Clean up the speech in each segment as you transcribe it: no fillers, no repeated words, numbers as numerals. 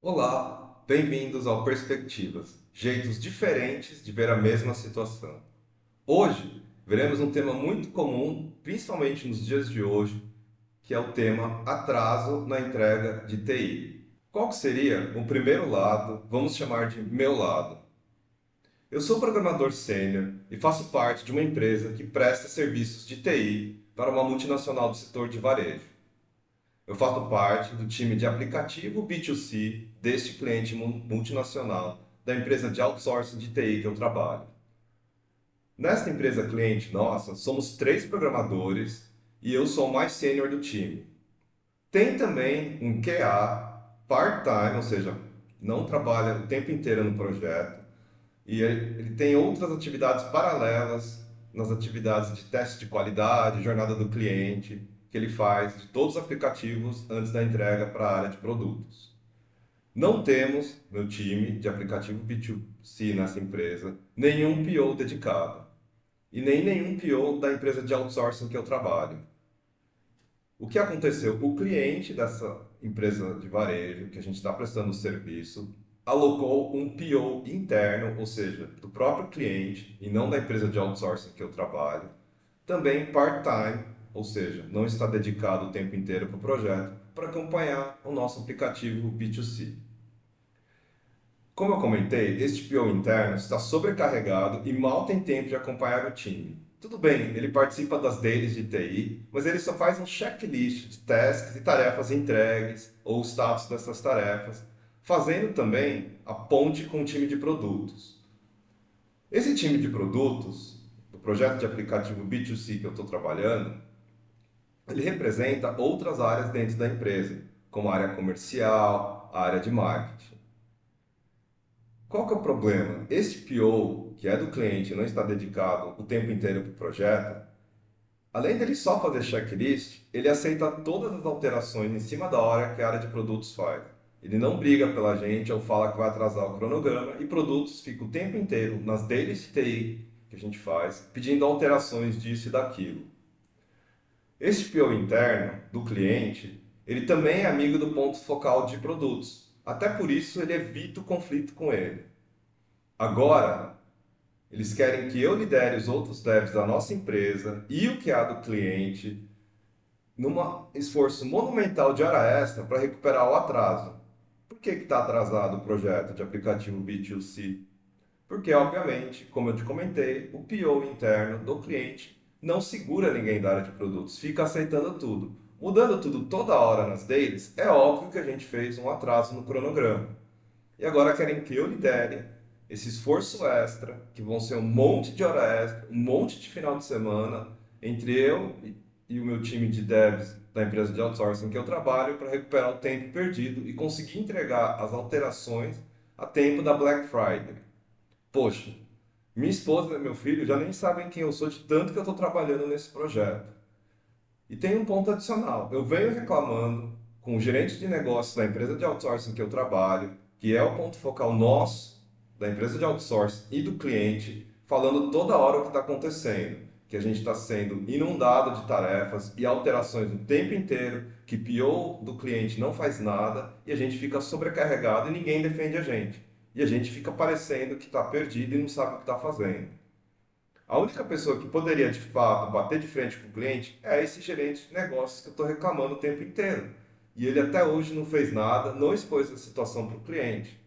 Olá, bem-vindos ao Perspectivas, jeitos diferentes de ver a mesma situação. Hoje, veremos um tema muito comum, principalmente nos dias de hoje, que é o tema atraso na entrega de TI. Qual que seria o primeiro lado, vamos chamar de meu lado? Eu sou programador sênior e faço parte de uma empresa que presta serviços de TI para uma multinacional do setor de varejo. Eu faço parte do time de aplicativo B2C deste cliente multinacional da empresa de outsourcing de TI que eu trabalho. Nesta empresa cliente nossa, somos 3 programadores e eu sou o mais sênior do time. Tem também um QA part-time, ou seja, não trabalha o tempo inteiro no projeto, e ele tem outras atividades paralelas nas atividades de teste de qualidade, jornada do cliente, que ele faz de todos os aplicativos antes da entrega para a área de produtos. Não temos, no time de aplicativo B2C nessa empresa, nenhum PO dedicado e nem nenhum PO da empresa de outsourcing que eu trabalho. O que aconteceu? O cliente dessa empresa de varejo que a gente está prestando o serviço alocou um PO interno, ou seja, do próprio cliente e não da empresa de outsourcing que eu trabalho, também part-time, ou seja, não está dedicado o tempo inteiro para o projeto, para acompanhar o nosso aplicativo B2C. Como eu comentei, este PO interno está sobrecarregado e mal tem tempo de acompanhar o time. Tudo bem, ele participa das dailies de TI, mas ele só faz um checklist de tasks e tarefas entregues ou o status dessas tarefas, fazendo também a ponte com o time de produtos. Esse time de produtos, do projeto de aplicativo B2C que eu estou trabalhando, ele representa outras áreas dentro da empresa, como a área comercial, a área de marketing. Qual que é o problema? Este PO, que é do cliente e não está dedicado o tempo inteiro para o projeto, além dele só fazer checklist, ele aceita todas as alterações em cima da hora que a área de produtos faz. Ele não briga pela gente ou fala que vai atrasar o cronograma e produtos fica o tempo inteiro nas dailies de TI que a gente faz, pedindo alterações disso e daquilo. Este PO interno do cliente, ele também é amigo do ponto focal de produtos. Até por isso ele evita o conflito com ele. Agora, eles querem que eu lidere os outros devs da nossa empresa e o QA do cliente num esforço monumental de hora extra para recuperar o atraso. Por que está atrasado o projeto de aplicativo B2C? Porque, obviamente, como eu te comentei, o PO interno do cliente não segura ninguém da área de produtos, fica aceitando tudo. Mudando tudo toda hora nas dailies, é óbvio que a gente fez um atraso no cronograma. E agora querem que eu lidere esse esforço extra, que vão ser um monte de hora extra, um monte de final de semana, entre eu e o meu time de devs da empresa de outsourcing que eu trabalho, para recuperar o tempo perdido e conseguir entregar as alterações a tempo da Black Friday. Poxa, minha esposa e meu filho já nem sabem quem eu sou de tanto que eu estou trabalhando nesse projeto. E tem um ponto adicional. Eu venho reclamando com o gerente de negócios da empresa de outsourcing que eu trabalho, que é o ponto focal nosso, da empresa de outsourcing e do cliente, falando toda hora o que está acontecendo. Que a gente está sendo inundado de tarefas e alterações o tempo inteiro, que PO do cliente não faz nada e a gente fica sobrecarregado e ninguém defende a gente. E a gente fica parecendo que está perdido e não sabe o que está fazendo. A única pessoa que poderia de fato bater de frente com o cliente é esse gerente de negócios que eu estou reclamando o tempo inteiro. E ele até hoje não fez nada, não expôs a situação para o cliente.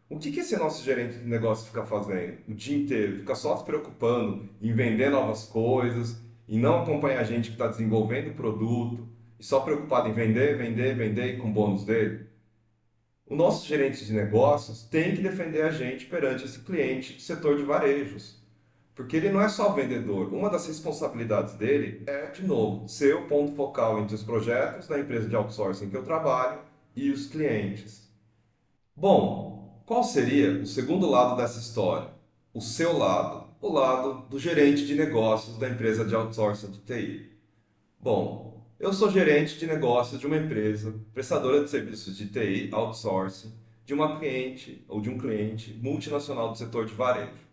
O que esse nosso gerente de negócio fica fazendo o dia inteiro? Fica só se preocupando em vender novas coisas, em não acompanhar a gente que está desenvolvendo o produto, e só preocupado em vender, vender, vender e com o bônus dele? O nosso gerente de negócios tem que defender a gente perante esse cliente do setor de varejos. Porque ele não é só vendedor. Uma das responsabilidades dele é, de novo, ser o ponto focal entre os projetos da empresa de outsourcing que eu trabalho e os clientes. Bom, qual seria o segundo lado dessa história? O seu lado, o lado do gerente de negócios da empresa de outsourcing de TI. Bom, eu sou gerente de negócios de uma empresa prestadora de serviços de TI outsourcing de uma cliente ou de um cliente multinacional do setor de varejo.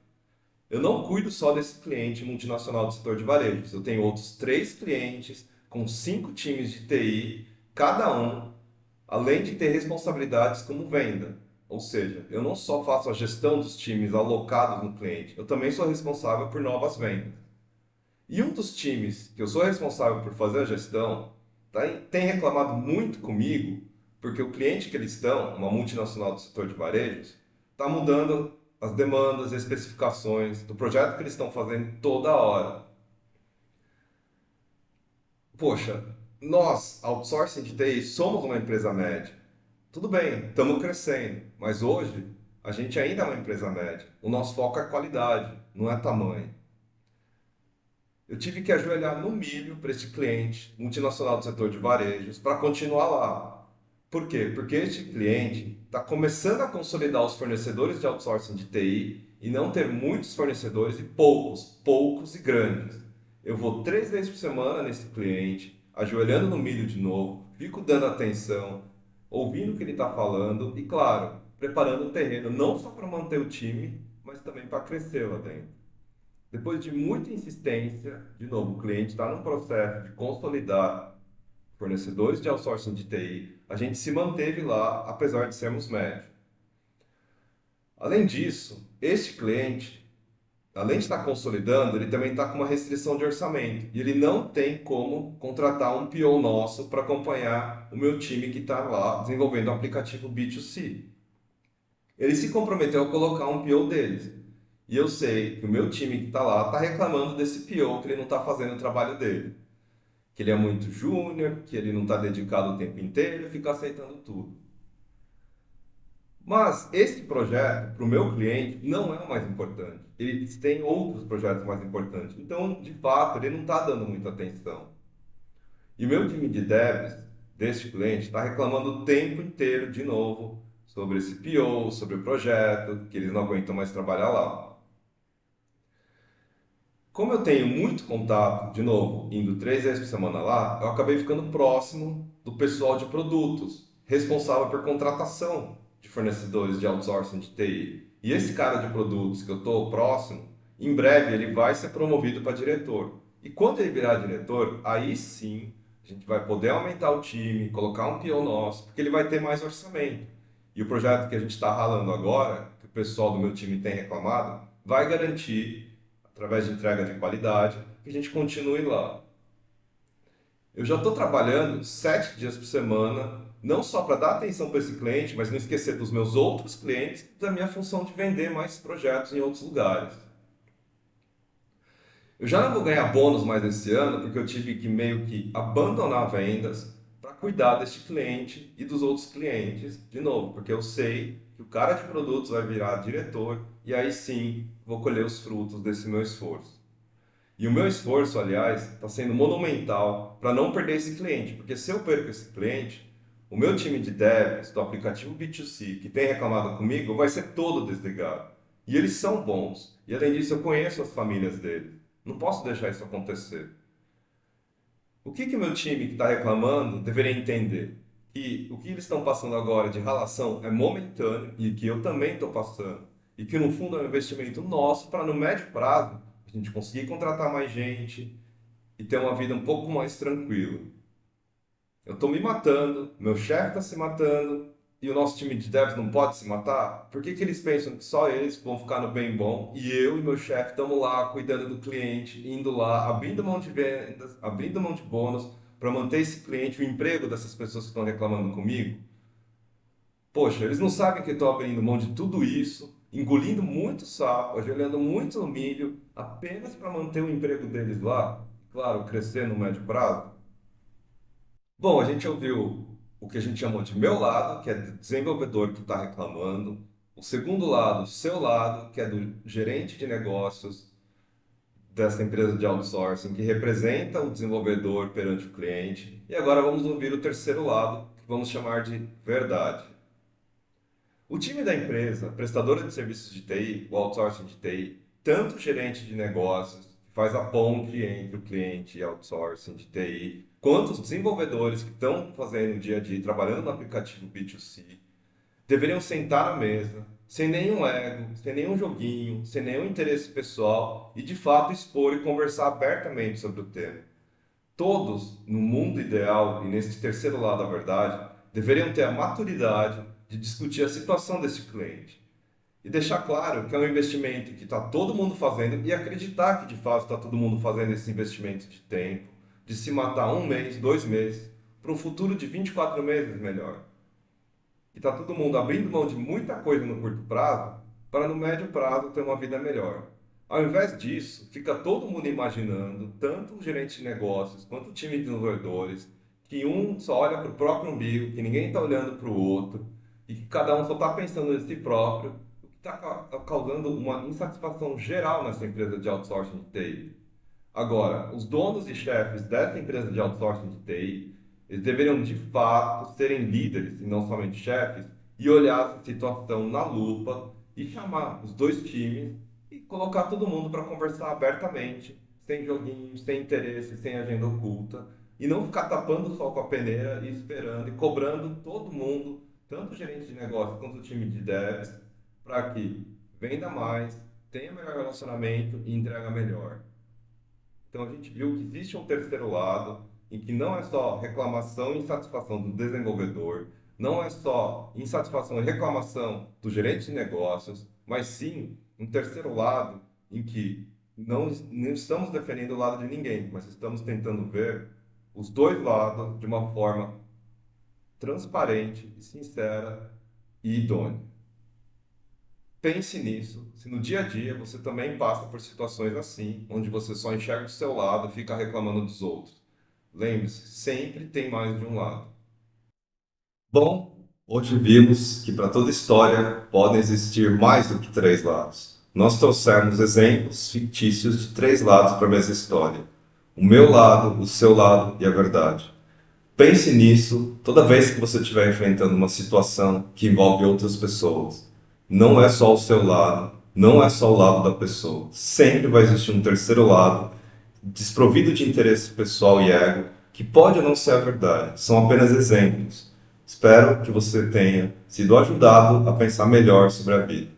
Eu não cuido só desse cliente multinacional do setor de varejos. Eu tenho outros 3 clientes com 5 times de TI, cada um. além de ter responsabilidades como venda. Ou seja, eu não só faço a gestão dos times alocados no cliente, eu também sou responsável por novas vendas. E um dos times que eu sou responsável por fazer a gestão tem reclamado muito comigo, porque o cliente que eles estão, uma multinacional do setor de varejos, está mudando as demandas e especificações do projeto que eles estão fazendo toda hora. Poxa, nós, outsourcing de TI, somos uma empresa média. Tudo bem, estamos crescendo, mas hoje a gente ainda é uma empresa média. O nosso foco é qualidade, não é tamanho. Eu tive que ajoelhar no milho para este cliente multinacional do setor de varejos para continuar lá. Por quê? Porque este cliente está começando a consolidar os fornecedores de outsourcing de TI e não ter muitos fornecedores e poucos e grandes. Eu vou 3 vezes por semana nesse cliente, ajoelhando no milho de novo, fico dando atenção, ouvindo o que ele está falando e, claro, preparando o terreno não só para manter o time, mas também para crescer lá dentro. Depois de muita insistência, de novo, o cliente está num processo de consolidar fornecedores de outsourcing de TI, a gente se manteve lá, apesar de sermos médios. Além disso, este cliente, além de estar consolidando, ele também está com uma restrição de orçamento e ele não tem como contratar um PO nosso para acompanhar o meu time que está lá desenvolvendo o aplicativo B2C. Ele se comprometeu a colocar um PO deles. E eu sei que o meu time que está lá está reclamando desse PO, que ele não está fazendo o trabalho dele. Que ele é muito júnior, que ele não está dedicado o tempo inteiro e fica aceitando tudo. Mas esse projeto, para o meu cliente, não é o mais importante. Eles têm outros projetos mais importantes. Então, de fato, ele não está dando muita atenção. E o meu time de devs deste cliente está reclamando o tempo inteiro, de novo, sobre esse PO, sobre o projeto, que eles não aguentam mais trabalhar lá. Como eu tenho muito contato, de novo, indo 3 vezes por semana lá, eu acabei ficando próximo do pessoal de produtos, responsável por contratação de fornecedores de outsourcing de TI. E esse cara de produtos que eu estou próximo, em breve ele vai ser promovido para diretor. E quando ele virar diretor, aí sim a gente vai poder aumentar o time, colocar um PO nosso, porque ele vai ter mais orçamento. E o projeto que a gente está ralando agora, que o pessoal do meu time tem reclamado, vai garantir através de entrega de qualidade, que a gente continue lá. Eu já estou trabalhando 7 dias por semana, não só para dar atenção para esse cliente, mas não esquecer dos meus outros clientes e da minha função de vender mais projetos em outros lugares. Eu já não vou ganhar bônus mais esse ano, porque eu tive que meio que abandonar vendas para cuidar deste cliente e dos outros clientes, de novo, porque eu sei que o cara de produtos vai virar diretor e aí sim vou colher os frutos desse meu esforço. E o meu esforço, aliás, está sendo monumental para não perder esse cliente, porque se eu perco esse cliente, o meu time de devs do aplicativo B2C que tem reclamado comigo vai ser todo desligado. E eles são bons. E além disso, eu conheço as famílias deles. Não posso deixar isso acontecer. O que o meu time que está reclamando deveria entender? Que o que eles estão passando agora de ralação é momentâneo e que eu também estou passando. E que no fundo é um investimento nosso para no médio prazo a gente conseguir contratar mais gente e ter uma vida um pouco mais tranquila. Eu estou me matando, meu chefe está se matando e o nosso time de devs não pode se matar? Por que eles pensam que só eles vão ficar no bem bom e eu e meu chefe estamos lá cuidando do cliente, indo lá, abrindo mão de vendas, abrindo mão de bônus para manter esse cliente, o emprego dessas pessoas que estão reclamando comigo? Poxa, eles não sabem que eu estou abrindo mão de tudo isso, engolindo muito sapo, ajoelhando muito no milho, apenas para manter o emprego deles lá, claro, crescer no médio prazo. Bom, a gente ouviu o que a gente chamou de meu lado, que é do desenvolvedor que está reclamando, o segundo lado, seu lado, que é do gerente de negócios dessa empresa de outsourcing, que representa o desenvolvedor perante o cliente, e agora vamos ouvir o terceiro lado, que vamos chamar de verdade. O time da empresa, prestadora de serviços de TI, o outsourcing de TI, tanto o gerente de negócios, que faz a ponte entre o cliente e outsourcing de TI, quanto os desenvolvedores que estão fazendo o dia a dia, trabalhando no aplicativo B2C, deveriam sentar à mesa, sem nenhum ego, sem nenhum joguinho, sem nenhum interesse pessoal e de fato expor e conversar abertamente sobre o tema. Todos, no mundo ideal e nesse terceiro lado da verdade, deveriam ter a maturidade de discutir a situação desse cliente e deixar claro que é um investimento que está todo mundo fazendo e acreditar que de fato está todo mundo fazendo esse investimento de tempo, de se matar um mês, 2 meses, para um futuro de 24 meses melhor. E está todo mundo abrindo mão de muita coisa no curto prazo para no médio prazo ter uma vida melhor. Ao invés disso, fica todo mundo imaginando, tanto o gerente de negócios quanto o time de desenvolvedores, que um só olha para o próprio umbigo, que ninguém está olhando para o outro, e que cada um só está pensando em si próprio, o que está causando uma insatisfação geral nessa empresa de outsourcing de TI. Agora, os donos e chefes dessa empresa de outsourcing de TI, eles deveriam de fato serem líderes e não somente chefes e olhar essa situação na lupa e chamar os dois times e colocar todo mundo para conversar abertamente, sem joguinhos, sem interesse, sem agenda oculta e não ficar tapando o sol com a peneira e esperando e cobrando todo mundo, tanto o gerente de negócio quanto o time de devs, para que venda mais, tenha melhor relacionamento e entrega melhor. Então a gente viu que existe um terceiro lado, em que não é só reclamação e insatisfação do desenvolvedor, não é só insatisfação e reclamação do gerente de negócios, mas sim um terceiro lado em que não estamos defendendo o lado de ninguém, mas estamos tentando ver os dois lados de uma forma transparente, sincera e idônea. Pense nisso, se no dia a dia você também passa por situações assim, onde você só enxerga o seu lado e fica reclamando dos outros. Lembre-se, sempre tem mais de um lado. Bom, hoje vimos que para toda história podem existir mais do que três lados. Nós trouxemos exemplos fictícios de três lados para a mesma história: o meu lado, o seu lado e a verdade. Pense nisso toda vez que você estiver enfrentando uma situação que envolve outras pessoas. Não é só o seu lado, não é só o lado da pessoa. Sempre vai existir um terceiro lado, desprovido de interesse pessoal e ego, que pode ou não ser a verdade. São apenas exemplos. Espero que você tenha sido ajudado a pensar melhor sobre a vida.